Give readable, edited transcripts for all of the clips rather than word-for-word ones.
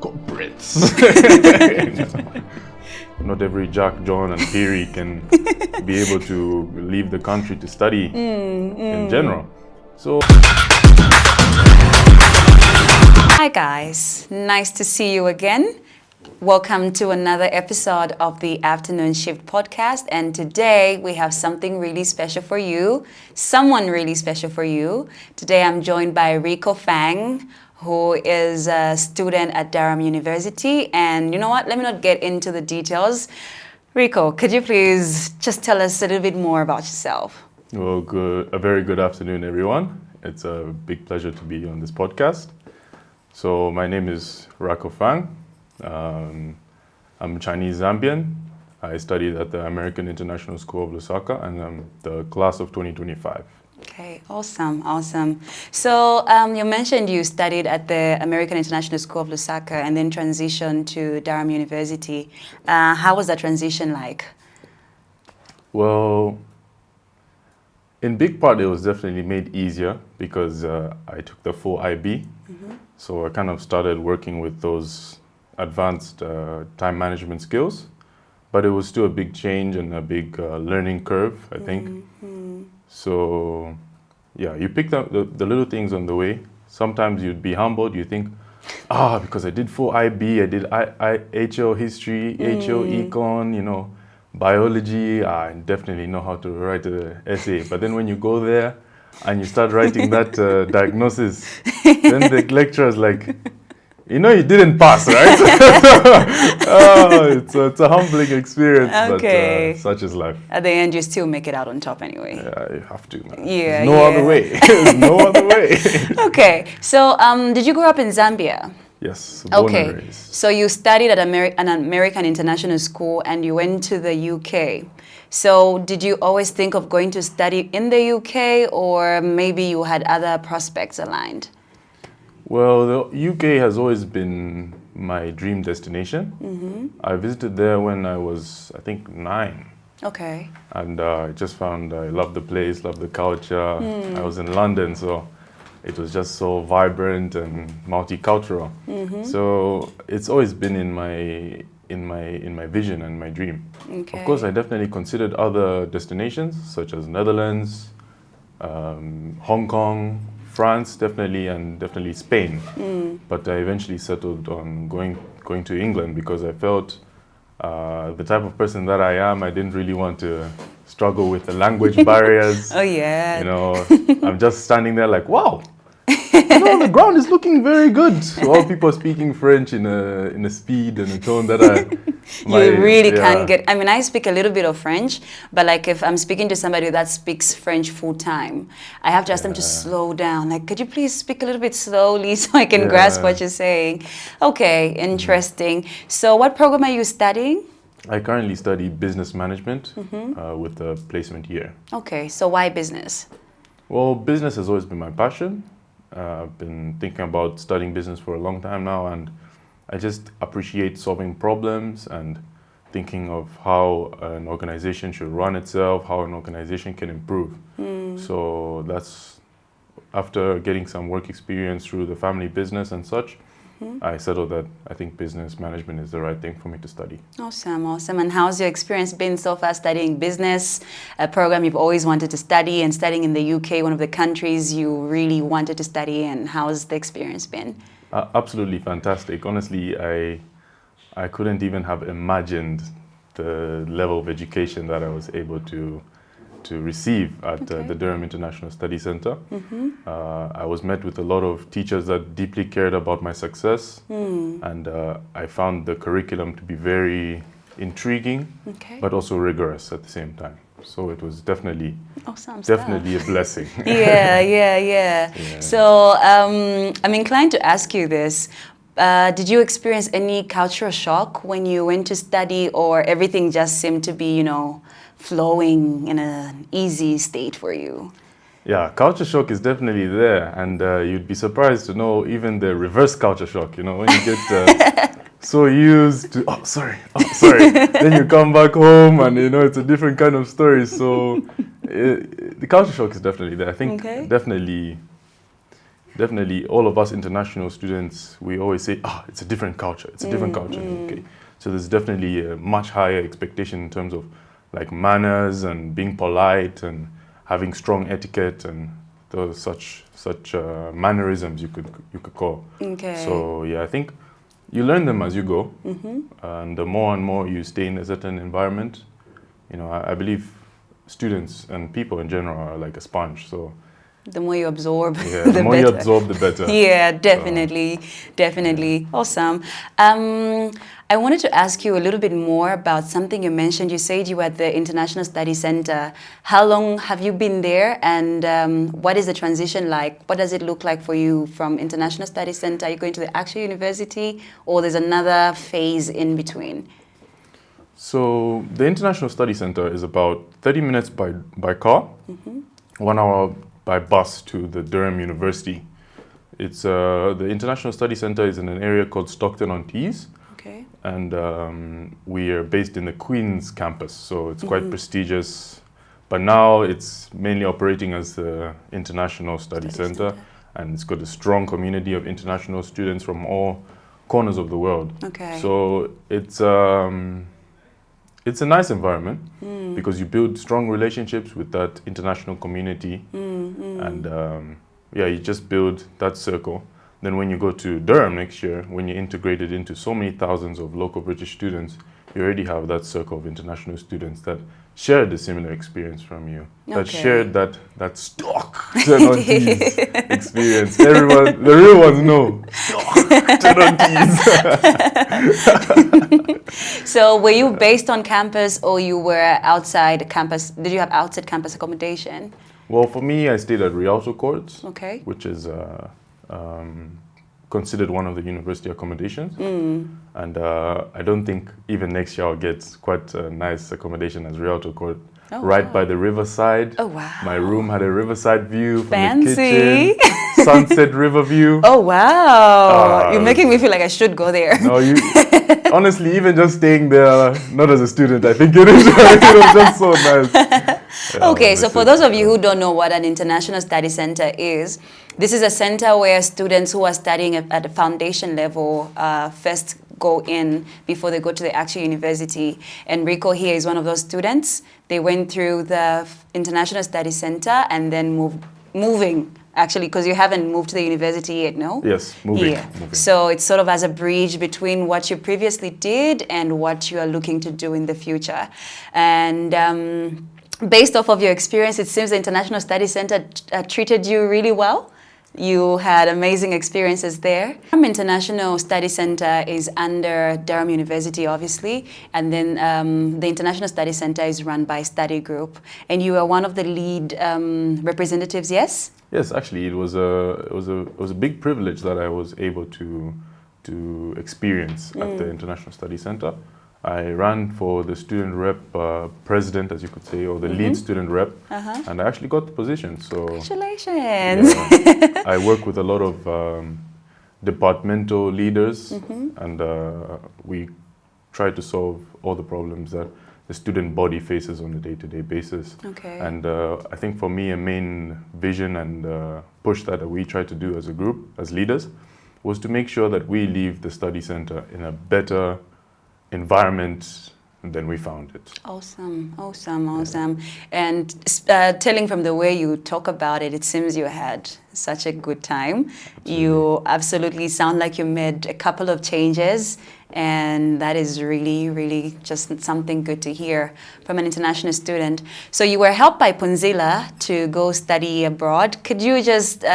corporates. Not every Jack, John, and Peary can be able to leave the country to study in general. So. Hi guys, nice to see you again. Welcome to another episode of the Afternoon Shift podcast, and today we have something really special for you, someone really special for you. Today I'm joined by Rico Fang, who is a student at Durham University, and you know what, let me not get into the details. Rico, could you please just tell us a little bit more about yourself? Well, a very good afternoon, everyone. It's a big pleasure to be on this podcast. So my name is Rico Fang. I'm Chinese Zambian. I studied at the American International School of Lusaka, and I'm the class of 2025. Okay, awesome. So you mentioned you studied at the American International School of Lusaka and then transitioned to Durham University. How was that transition like? Well, in big part, it was definitely made easier because I took the full IB. Mm-hmm. So I kind of started working with those advanced time management skills, but it was still a big change and a big learning curve, I think. Mm-hmm. So, yeah, you pick up the little things on the way. Sometimes you'd be humbled. You think, because I did full IB, I did HL history, HL econ, biology, I definitely know how to write an essay. But then when you go there and you start writing that diagnosis, then the lecturer's like, you didn't pass, right? It's a humbling experience, okay. But such is life. At the end, you still make it out on top anyway. Yeah, you have to, man. Yeah, There's no other way. There's no other way. Okay, so did you grow up in Zambia? Yes, born and raised. So you studied at an American International School and you went to the UK. So did you always think of going to study in the UK, or maybe you had other prospects aligned? Well, the UK has always been my dream destination. Mm-hmm. I visited there when I was, I think, 9. Okay. And I just found I loved the place, loved the culture. I was in London, so it was just so vibrant and multicultural. Mm-hmm. So it's always been in my vision and my dream. Okay. Of course, I definitely considered other destinations such as Netherlands, Hong Kong, France, definitely Spain. But I eventually settled on going to England because I felt the type of person that I am, I didn't really want to struggle with the language barriers. Oh yeah. I'm just standing there like, wow, the ground is looking very good. All people are speaking French in a speed and a tone that can't get. I mean, I speak a little bit of French, but like if I'm speaking to somebody that speaks French full time, I have to ask them to slow down. Like, could you please speak a little bit slowly so I can grasp what you're saying? Okay, interesting. So what program are you studying? I currently study business management with a placement year. Okay, so why business? Well, business has always been my passion. I've been thinking about studying business for a long time now, and I just appreciate solving problems and thinking of how an organization should run itself, how an organization can improve. So that's after getting some work experience through the family business and such, I settled that I think business management is the right thing for me to study. Awesome. And how's your experience been so far studying business, a program you've always wanted to study, and studying in the UK, one of the countries you really wanted to study in? How's the experience been? Absolutely fantastic. Honestly, I couldn't even have imagined the level of education that I was able to receive at the Durham International Study Center. I was met with a lot of teachers that deeply cared about my success, and I found the curriculum to be very intriguing, but also rigorous at the same time. So it was definitely a blessing. Yeah. So I'm inclined to ask you this. Did you experience any cultural shock when you went to study, or everything just seemed to be, flowing in an easy state for you? Yeah, culture shock is definitely there, and you'd be surprised to know even the reverse culture shock, when you get so used to, sorry, then you come back home and, it's a different kind of story. So the culture shock is definitely there. I think definitely definitely all of us international students, we always say, it's a different culture. It's a different culture in the UK. So there's definitely a much higher expectation in terms of like manners and being polite and having strong etiquette and those such mannerisms you could call. Okay. So yeah, I think you learn them as you go, and the more and more you stay in a certain environment, I believe students and people in general are like a sponge. So the more you absorb, the more better. you absorb, the better. Yeah, definitely, definitely. Awesome. I wanted to ask you a little bit more about something you mentioned. You said you were at the International Study Center. How long have you been there, and what is the transition like? What does it look like for you from International Study Center? Are you going to the actual university, or there's another phase in between? So the International Study Center is about 30 minutes by car, 1 hour by bus to the Durham University. It's the International Study Center is in an area called Stockton-on-Tees. Okay. And we are based in the Queen's campus, so it's quite prestigious. But now it's mainly operating as the International Study Center, and it's got a strong community of international students from all corners of the world. Okay. So it's a nice environment because you build strong relationships with that international community, and you just build that circle. Then when you go to Durham next year, when you're integrated into so many thousands of local British students, you already have that circle of international students that shared a similar experience from you, that shared that stock turn-on-tees experience. The real ones know, stock turn-on-tees. So were you based on campus, or you were outside campus? Did you have outside campus accommodation? Well, for me, I stayed at Rialto Courts, which is considered one of the university accommodations. And I don't think even next year I'll get quite a nice accommodation as Rialto Court. By the riverside. Oh, wow. My room had a riverside view from Fancy. the kitchen. Sunset river view. Oh, wow. You're making me feel like I should go there. No, honestly, even just staying there, not as a student, I think it was just so nice. Okay, so for those of you who don't know what an International Study Center is, this is a center where students who are studying at the foundation level first go in before they go to the actual university. And Rico here is one of those students. They went through the International Study Center and then moving, actually, because you haven't moved to the university yet, no? Yes, moving. So it's sort of as a bridge between what you previously did and what you are looking to do in the future. And based off of your experience, it seems the International Study Center treated you really well. You had amazing experiences there. Durham International Study Center is under Durham University, obviously, and then the International Study Center is run by Study Group, and you are one of the lead representatives. Yes. Yes, actually, it was a big privilege that I was able to experience at the International Study Center. I ran for the student rep president, as you could say, or the lead student rep, and I actually got the position. So congratulations! Yeah, I work with a lot of departmental leaders, and we try to solve all the problems that the student body faces on a day-to-day basis. Okay. And I think for me, a main vision and push that we try to do as a group, as leaders, was to make sure that we leave the study center in a better environment than we found it. Awesome. And telling from the way you talk about it, it seems you had such a good time. Absolutely. You absolutely sound like you made a couple of changes, and that is really, really just something good to hear from an international student. So you were helped by Punzila to go study abroad. Could you just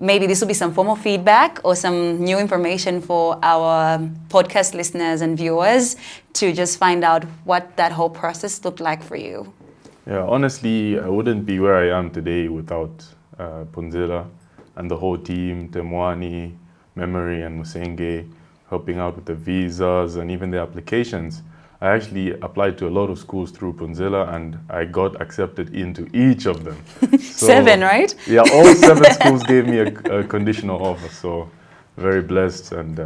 maybe this will be some formal feedback or some new information for our podcast listeners and viewers to just find out what that whole process looked like for you? Yeah, honestly, I wouldn't be where I am today without Punzila and the whole team, Temwani, Memory and Musenge, helping out with the visas and even the applications. I actually applied to a lot of schools through Punzila, and I got accepted into each of them. So, 7, right? Yeah, all 7 schools gave me a conditional offer. So very blessed, and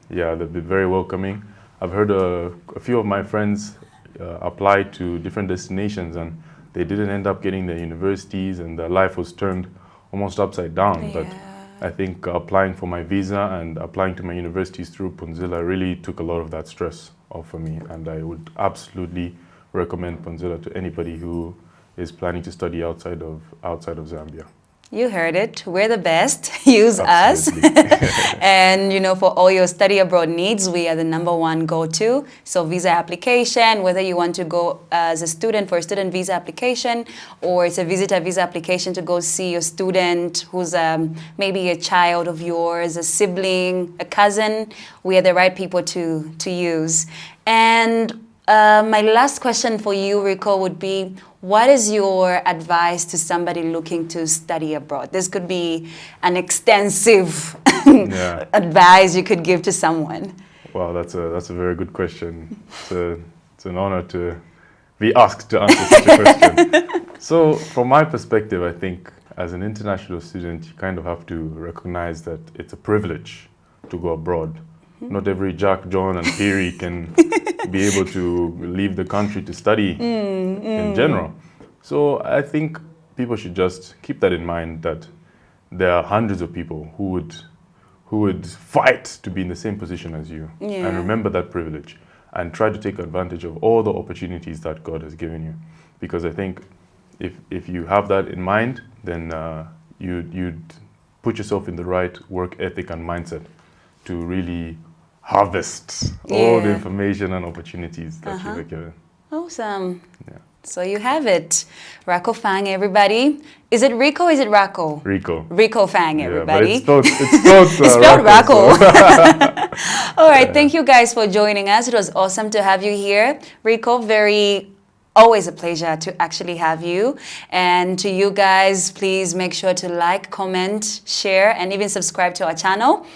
they've been very welcoming. I've heard a few of my friends apply to different destinations, and they didn't end up getting their universities, and their life was turned almost upside down. Yeah. But I think applying for my visa and applying to my universities through Punzila really took a lot of that stress off for me. And I would absolutely recommend Punzila to anybody who is planning to study outside of Zambia. You heard it. We're the best. Use us. And, for all your study abroad needs, we are the #1 go-to. So visa application, whether you want to go as a student for a student visa application, or it's a visitor visa application to go see your student who's maybe a child of yours, a sibling, a cousin, we are the right people to use. And my last question for you, Rico, would be, what is your advice to somebody looking to study abroad? This could be an extensive advice you could give to someone. Wow, that's a very good question. It's an honor to be asked to answer such a question. So, from my perspective, I think as an international student, you kind of have to recognize that it's a privilege to go abroad. Not every Jack, John, and Peary can be able to leave the country to study in general. So I think people should just keep that in mind, that there are hundreds of people who would fight to be in the same position as you. Yeah. And remember that privilege and try to take advantage of all the opportunities that God has given you. Because I think if you have that in mind, then you'd put yourself in the right work ethic and mindset to really harvest all the information and opportunities that you were given. Awesome. Yeah. So you have it. Rako Fang, everybody. Is it Rico or is it Rako? Rico. Rico Fang, everybody. Yeah, but it's spelled Rako. So. All right, thank you guys for joining us. It was awesome to have you here. Rico, always a pleasure to actually have you. And to you guys, please make sure to like, comment, share, and even subscribe to our channel.